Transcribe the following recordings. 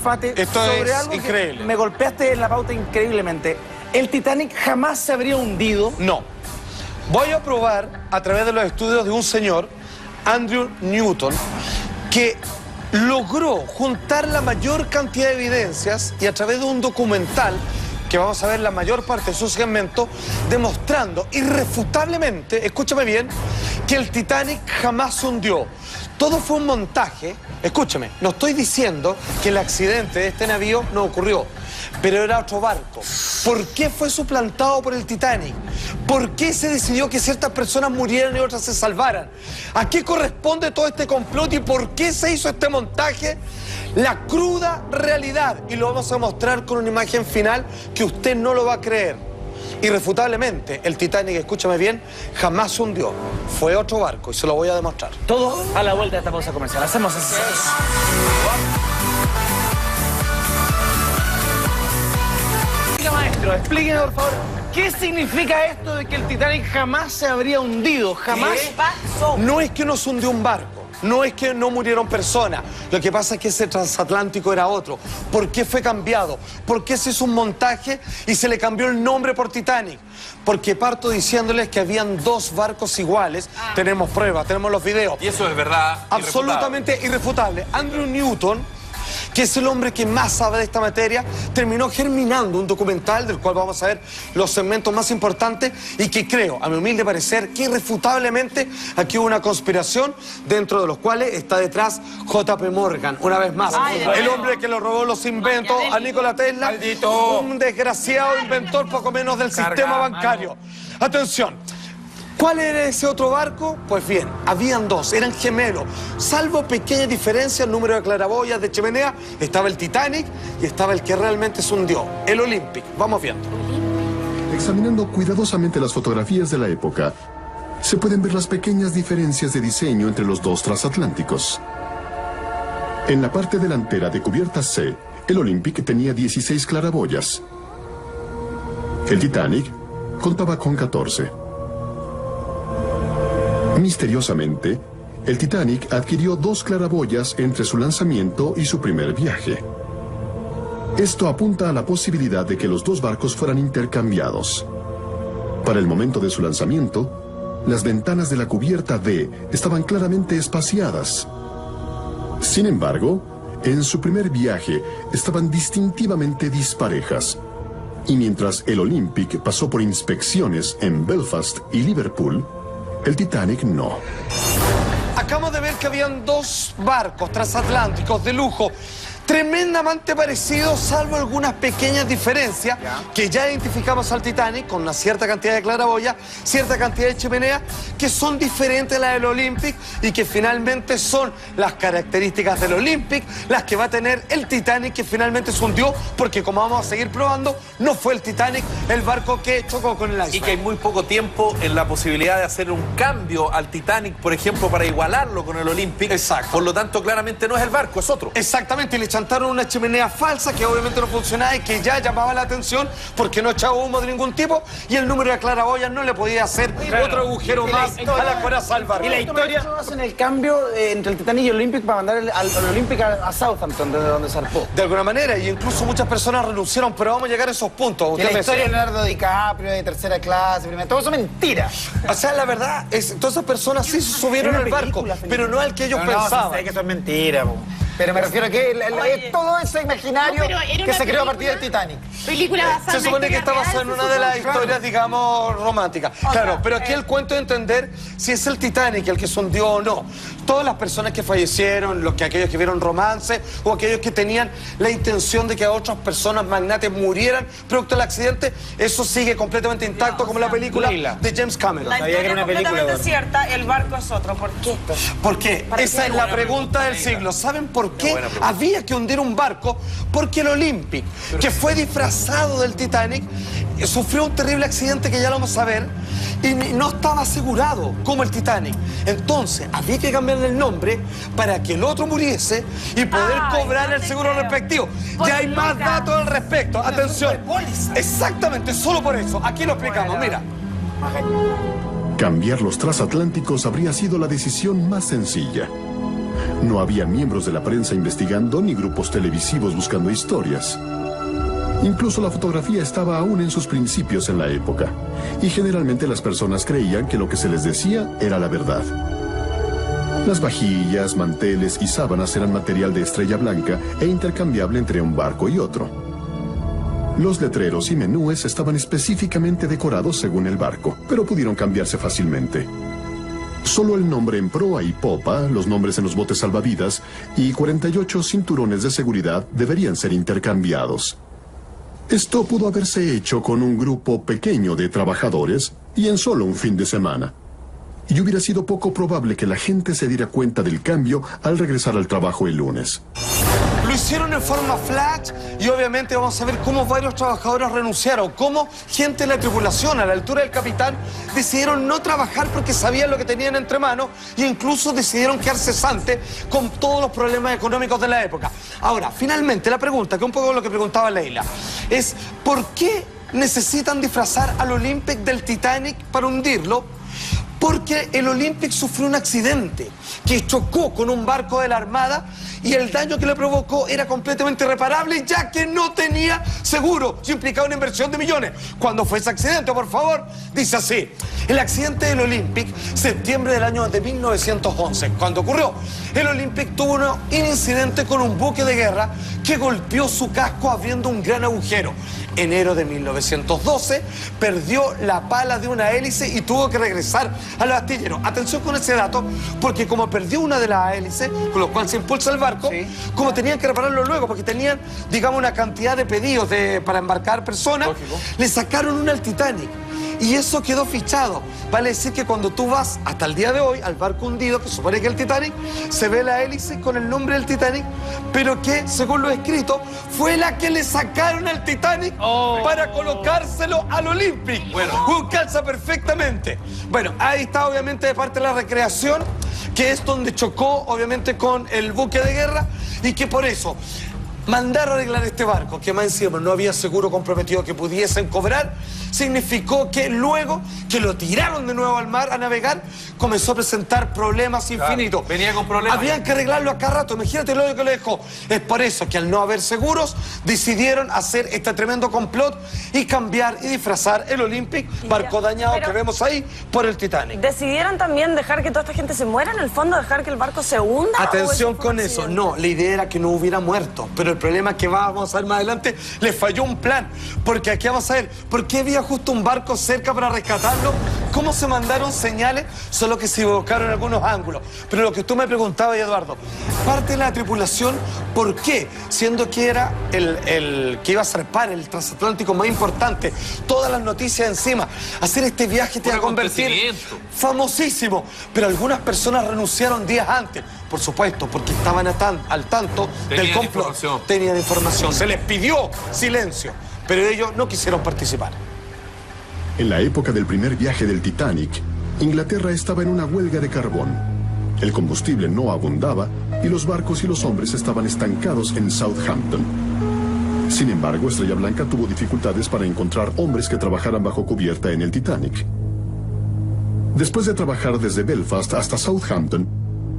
Fate, Esto sobre es algo increíble. que me golpeaste en la pauta increíblemente. ¿El Titanic jamás se habría hundido? No. Voy a probar a través de los estudios de un señor, Andrew Newton, que logró juntar la mayor cantidad de evidencias y a través de un documental que vamos a ver la mayor parte de su segmento, demostrando irrefutablemente, escúchame bien, que el Titanic jamás se hundió. Todo fue un montaje. Escúchame, no estoy diciendo que el accidente de este navío no ocurrió, pero era otro barco. ¿Por qué fue suplantado por el Titanic? ¿Por qué se decidió que ciertas personas murieran y otras se salvaran? ¿A qué corresponde todo este complot y por qué se hizo este montaje? La cruda realidad, y lo vamos a mostrar con una imagen final que usted no lo va a creer. Irrefutablemente, el Titanic, escúchame bien, jamás se hundió. Fue otro barco y se lo voy a demostrar. Todo a la vuelta de esta pausa comercial. Hacemos así. Maestro, explíqueme por favor, ¿qué significa esto de que el Titanic jamás se habría hundido? Jamás. ¿Qué pasó? No es que no se hundió un barco, no es que no murieron personas. Lo que pasa es que ese transatlántico era otro. ¿Por qué fue cambiado? ¿Por qué se hizo un montaje y se le cambió el nombre por Titanic? Porque parto diciéndoles que habían dos barcos iguales. Tenemos pruebas, tenemos los videos. Y eso es verdad. Absolutamente irrefutable. Andrew Newton, que es el hombre que más sabe de esta materia, terminó germinando un documental del cual vamos a ver los segmentos más importantes y que creo, a mi humilde parecer, que irrefutablemente aquí hubo una conspiración dentro de los cuales está detrás J.P. Morgan, una vez más. El hombre que le robó los inventos a Nikola Tesla, Maldito. un desgraciado inventor poco menos del sistema bancario. Atención. ¿Cuál era ese otro barco? Pues bien, habían dos, eran gemelos. Salvo pequeñas diferencias, el número de claraboyas, de chimenea, estaba el Titanic y estaba el que realmente se hundió, el Olympic. Vamos viendo. Examinando cuidadosamente las fotografías de la época, se pueden ver las pequeñas diferencias de diseño entre los dos transatlánticos. En la parte delantera de cubierta C, el Olympic tenía 16 claraboyas. El Titanic contaba con 14. Misteriosamente, el Titanic adquirió 2 claraboyas entre su lanzamiento y su primer viaje. Esto apunta a la posibilidad de que los dos barcos fueran intercambiados. Para el momento de su lanzamiento, las ventanas de la cubierta D estaban claramente espaciadas. Sin embargo, en su primer viaje estaban distintivamente disparejas. Y mientras el Olympic pasó por inspecciones en Belfast y Liverpool, el Titanic no. Acabamos de ver que habían dos barcos transatlánticos de lujo, tremendamente parecidos, salvo algunas pequeñas diferencias, que ya identificamos al Titanic con una cierta cantidad de claraboya, cierta cantidad de chimenea, que son diferentes a las del Olympic y que finalmente son las características del Olympic, las que va a tener el Titanic, que finalmente se hundió, porque como vamos a seguir probando, no fue el Titanic el barco que chocó con el iceberg. Y que hay muy poco tiempo en la posibilidad de hacer un cambio al Titanic, por ejemplo, para igualarlo con el Olympic. Exacto. Por lo tanto, claramente no es el barco, es otro. Exactamente, y le chantaron una chimenea falsa que obviamente no funcionaba y que ya llamaba la atención porque no echaba humo de ningún tipo y el número de claraboyas no le podía hacer otro agujero más a la coraza al barco. Y la historia hacen el cambio entre el Titanic y el Olympic para mandar al Olympic a Southampton, desde donde zarpó. De alguna manera, y incluso muchas personas renunciaron, pero vamos a llegar a esos puntos. Y la historia de Leonardo DiCaprio, de tercera clase, primera, todo eso es mentira. O sea, la verdad, todas esas personas sí se subieron al barco, pero no al que ellos pensaban. No, sé que eso es mentira, po. Pero me refiero a que todo ese imaginario que se creó a partir del Titanic. Película basada Se supone que está basado en una de las historias, digamos, románticas. Claro, pero aquí el cuento de entender si es el Titanic el que se hundió o no. Todas las personas que fallecieron, aquellos que vieron romance o aquellos que tenían la intención de que otras personas magnates murieran producto del accidente, eso sigue completamente intacto, como la película de James Cameron. La historia es completamente cierta, el barco es otro. ¿Por qué? ¿Por qué? Esa es la pregunta del siglo. ¿Saben por qué había que hundir un barco? Porque el Olympic, que fue disfrazado del Titanic, sufrió un terrible accidente que ya lo vamos a ver y no estaba asegurado como el Titanic. Entonces había que cambiarle el nombre para que el otro muriese y poder cobrar el seguro respectivo. Ya hay más datos al respecto. Atención. Exactamente, solo por eso. Aquí lo explicamos, mira. Cambiar los transatlánticos habría sido la decisión más sencilla. No había miembros de la prensa investigando ni grupos televisivos buscando historias. Incluso la fotografía estaba aún en sus principios en la época, y generalmente las personas creían que lo que se les decía era la verdad. Las vajillas, manteles y sábanas eran material de estrella blanca e intercambiable entre un barco y otro. Los letreros y menúes estaban específicamente decorados según el barco, pero pudieron cambiarse fácilmente. Solo el nombre en proa y popa, los nombres en los botes salvavidas y 48 cinturones de seguridad deberían ser intercambiados. Esto pudo haberse hecho con un grupo pequeño de trabajadores y en solo un fin de semana. Y hubiera sido poco probable que la gente se diera cuenta del cambio al regresar al trabajo el lunes. Lo hicieron en forma flash y obviamente vamos a ver cómo varios trabajadores renunciaron, cómo gente de la tripulación a la altura del capitán decidieron no trabajar porque sabían lo que tenían entre manos e incluso decidieron quedar cesantes con todos los problemas económicos de la época. Ahora, finalmente la pregunta, que un poco lo que preguntaba Leila, es ¿por qué necesitan disfrazar al Olympic del Titanic para hundirlo? Porque el Olympic sufrió un accidente que chocó con un barco de la Armada y el daño que le provocó era completamente irreparable ya que no tenía seguro. Eso implicaba una inversión de millones. ¿Cuándo fue ese accidente, por favor? Dice así, el accidente del Olympic, septiembre del año de 1911. Cuando ocurrió, el Olympic tuvo un incidente con un buque de guerra que golpeó su casco abriendo un gran agujero. Enero de 1912, perdió la pala de una hélice y tuvo que regresar a los astilleros. Atención con ese dato, porque como perdió una de las hélices, con lo cual se impulsa el barco, como tenían que repararlo luego, porque tenían, digamos, una cantidad de pedidos para embarcar personas, le sacaron una al Titanic. Y eso quedó fichado. Vale decir que cuando tú vas hasta el día de hoy al barco hundido, que supone que es el Titanic, se ve la hélice con el nombre del Titanic, pero que, según lo escrito, fue la que le sacaron al Titanic para colocárselo al Olympic. Bueno, calza perfectamente. Bueno, ahí está obviamente de parte de la recreación, que es donde chocó obviamente con el buque de guerra y que por eso mandar a arreglar este barco, que más encima no había seguro comprometido que pudiesen cobrar, significó que luego que lo tiraron de nuevo al mar a navegar, comenzó a presentar problemas infinitos. Venía con problemas. Habían que arreglarlo a cada rato, imagínate lo que le dejó. Es por eso que al no haber seguros, decidieron hacer este tremendo complot y cambiar y disfrazar el Olympic, barco dañado que vemos ahí, por el Titanic. ¿Decidieron también dejar que toda esta gente se muera en el fondo, dejar que el barco se hunda? Atención con eso, no, la idea era que no hubiera muerto, pero el problema es que vamos a ver más adelante, le falló un plan, porque aquí vamos a ver, ¿por qué había justo un barco cerca para rescatarlo? ¿Cómo se mandaron señales? Solo que se equivocaron en algunos ángulos. Pero lo que tú me preguntabas, Eduardo, parte de la tripulación, ¿por qué? Siendo que era el que iba a zarpar, el transatlántico más importante, todas las noticias encima, hacer este viaje te va a convertir famosísimo, pero algunas personas renunciaron días antes, por supuesto, porque estaban al tanto del complot. Tenían información, se les pidió silencio, pero ellos no quisieron participar. En la época del primer viaje del Titanic, Inglaterra estaba en una huelga de carbón. El combustible no abundaba y los barcos y los hombres estaban estancados en Southampton. Sin embargo, Estrella Blanca tuvo dificultades para encontrar hombres que trabajaran bajo cubierta en el Titanic. Después de trabajar desde Belfast hasta Southampton,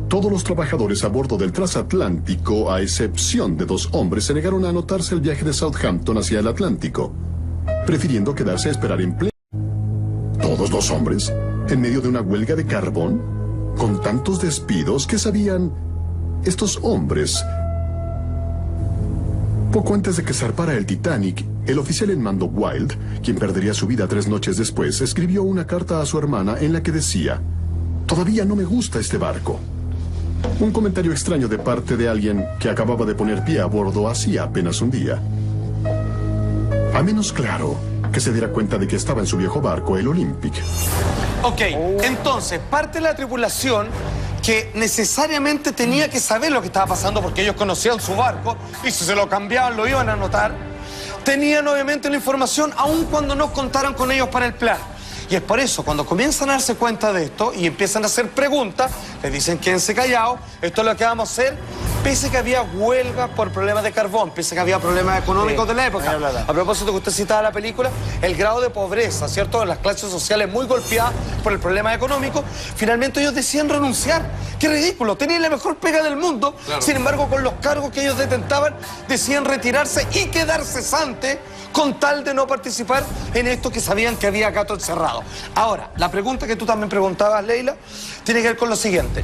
todos los trabajadores a bordo del transatlántico, a excepción de 2 hombres, se negaron a anotarse el viaje de Southampton hacia el Atlántico, prefiriendo quedarse a esperar en pleno. ¿Todos 2 hombres? ¿En medio de una huelga de carbón? ¿Con tantos despidos? ¿Qué sabían estos hombres? Poco antes de que zarpara el Titanic, el oficial en mando Wilde, quien perdería su vida 3 noches después, escribió una carta a su hermana en la que decía: «Todavía no me gusta este barco». Un comentario extraño de parte de alguien que acababa de poner pie a bordo hacía apenas un día. A menos claro que se diera cuenta de que estaba en su viejo barco, el Olympic. Ok, entonces, parte de la tripulación que necesariamente tenía que saber lo que estaba pasando porque ellos conocían su barco y si se lo cambiaban lo iban a notar, tenían obviamente la información aun cuando no contaran con ellos para el plan. Y es por eso, cuando comienzan a darse cuenta de esto y empiezan a hacer preguntas, les dicen quédense callados, esto es lo que vamos a hacer, pese que había huelgas por problemas de carbón, pese que había problemas económicos de la época. A propósito que usted citaba la película, el grado de pobreza, ¿cierto? En las clases sociales muy golpeadas por el problema económico, finalmente ellos decían renunciar. ¡Qué ridículo! Tenían la mejor pega del mundo, sin embargo, con los cargos que ellos detentaban, decían retirarse y quedar cesante con tal de no participar en esto que sabían que había gato encerrado. Ahora, la pregunta que tú también preguntabas, Leila, tiene que ver con lo siguiente.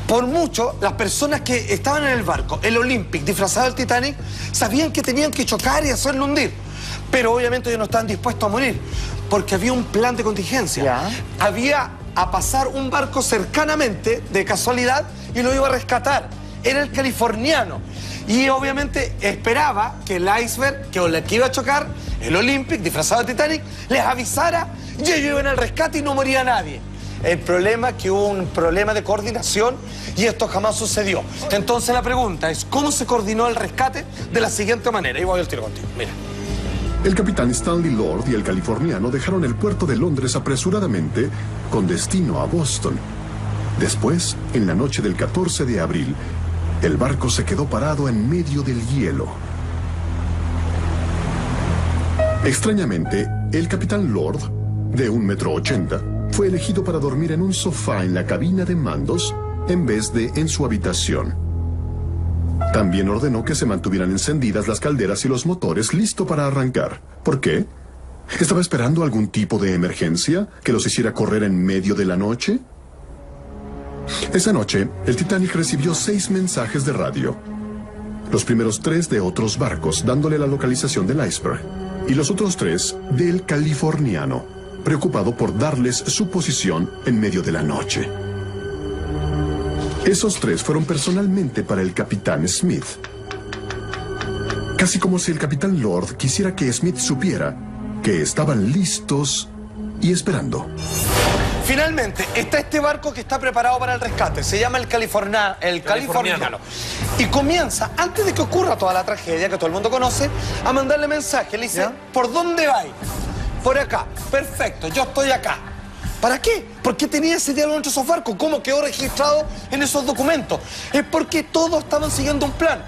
Por mucho, las personas que estaban en el barco, el Olympic, disfrazado del Titanic, sabían que tenían que chocar y hacerlo hundir. Pero obviamente ellos no estaban dispuestos a morir, porque había un plan de contingencia. Había a pasar un barco cercanamente, de casualidad, y lo iba a rescatar. Era el californiano. Y obviamente esperaba que el iceberg, que iba a chocar, el Olympic, disfrazado de Titanic, les avisara y ellos iban al rescate y no moría nadie. El problema es que hubo un problema de coordinación y esto jamás sucedió. Entonces la pregunta es, ¿cómo se coordinó el rescate? De la siguiente manera. Y voy al tiro contigo, mira. El capitán Stanley Lord y el californiano dejaron el puerto de Londres apresuradamente con destino a Boston. Después, en la noche del 14 de abril, el barco se quedó parado en medio del hielo. Extrañamente, el capitán Lord, de 1,80 m, fue elegido para dormir en un sofá en la cabina de mandos en vez de en su habitación. También ordenó que se mantuvieran encendidas las calderas y los motores listo para arrancar. ¿Por qué? ¿Estaba esperando algún tipo de emergencia que los hiciera correr en medio de la noche? Esa noche, el Titanic recibió 6 mensajes de radio. Los primeros 3 de otros barcos, dándole la localización del iceberg. Y los otros 3 del californiano, preocupado por darles su posición en medio de la noche. Esos 3 fueron personalmente para el capitán Smith. Casi como si el capitán Lord quisiera que Smith supiera que estaban listos y esperando. Finalmente, está este barco que está preparado para el rescate. Se llama el Californiano. Y comienza, antes de que ocurra toda la tragedia que todo el mundo conoce, a mandarle mensaje. Le dice, ¿por dónde vais? Por acá. Perfecto, yo estoy acá. ¿Para qué? ¿Por qué tenía ese diálogo entre esos barcos? ¿Cómo quedó registrado en esos documentos? Es porque todos estaban siguiendo un plan.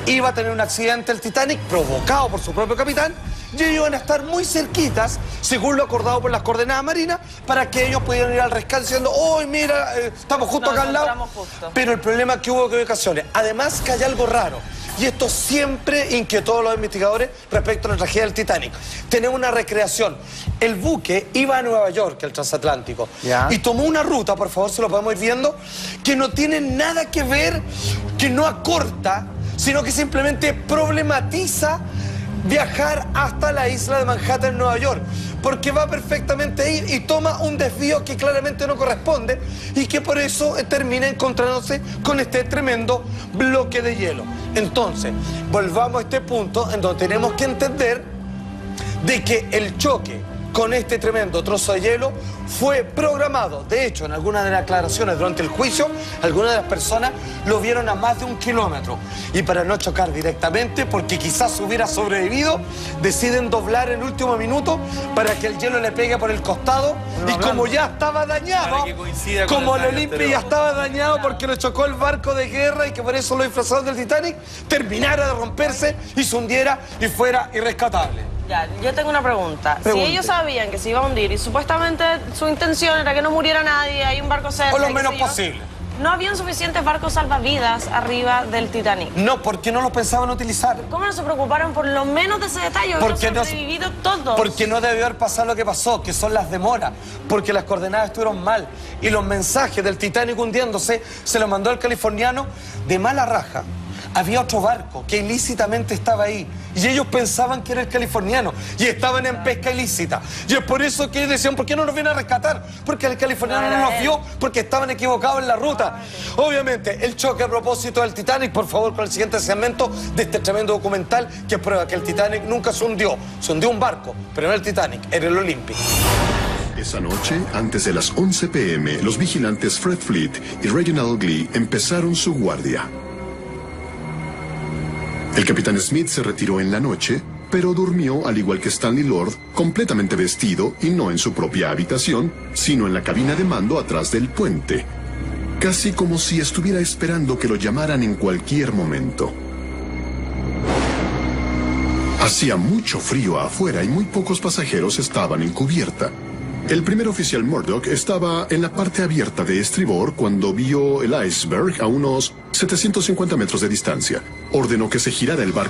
Iba a tener un accidente el Titanic provocado por su propio capitán y ellos iban a estar muy cerquitas, según lo acordado por las coordenadas marinas, para que ellos pudieran ir al rescate diciendo, ¡oh, mira, estamos justo acá al lado! Pero el problema es que hubo equivocaciones. Además que hay algo raro. Y esto siempre inquietó a los investigadores respecto a la tragedia del Titanic. Tenemos una recreación. El buque iba a Nueva York, el transatlántico, y tomó una ruta, por favor, se lo podemos ir viendo, que no tiene nada que ver, que no acorta, sino que simplemente problematiza viajar hasta la isla de Manhattan en Nueva York, porque va perfectamente ahí y toma un desvío que claramente no corresponde y que por eso termina encontrándose con este tremendo bloque de hielo. Entonces, volvamos a este punto en donde tenemos que entender de que el choque con este tremendo trozo de hielo fue programado. De hecho, en algunas de las aclaraciones durante el juicio, algunas de las personas lo vieron a más de 1 kilómetro. Y para no chocar directamente, porque quizás hubiera sobrevivido, deciden doblar en último minuto para que el hielo le pegue por el costado. Y como ya estaba dañado, como el Olympia ya estaba dañado porque lo chocó el barco de guerra y que por eso los disfrazados del Titanic terminara de romperse y se hundiera y fuera irrescatable. Ya, yo tengo una pregunta. Pregunte. Si ellos sabían que se iba a hundir y supuestamente su intención era que no muriera nadie, hay un barco cerca... O lo menos posible. ¿No habían suficientes barcos salvavidas arriba del Titanic? No, porque no los pensaban utilizar. ¿Cómo no se preocuparon por lo menos de ese detalle? Porque no sobrevivido todos. Porque no debió haber pasado lo que pasó, que son las demoras, porque las coordenadas estuvieron mal y los mensajes del Titanic hundiéndose se los mandó el californiano de mala raja. Había otro barco que ilícitamente estaba ahí y ellos pensaban que era el californiano y estaban en pesca ilícita. Y es por eso que ellos decían, ¿por qué no nos vienen a rescatar? Porque el californiano no nos vio, porque estaban equivocados en la ruta. Obviamente, el choque a propósito del Titanic, por favor, con el siguiente segmento de este tremendo documental que prueba que el Titanic nunca se hundió. Se hundió un barco, pero no el Titanic, era el Olympic. Esa noche, antes de las 11 p.m., los vigilantes Fred Fleet y Reginald Lee empezaron su guardia. El capitán Smith se retiró en la noche, pero durmió, al igual que Stanley Lord, completamente vestido y no en su propia habitación, sino en la cabina de mando atrás del puente. casi como si estuviera esperando que lo llamaran en cualquier momento. Hacía mucho frío afuera y muy pocos pasajeros estaban en cubierta. El primer oficial Murdoch estaba en la parte abierta de estribor cuando vio el iceberg a unos 750 metros de distancia. Ordenó que se girara el barco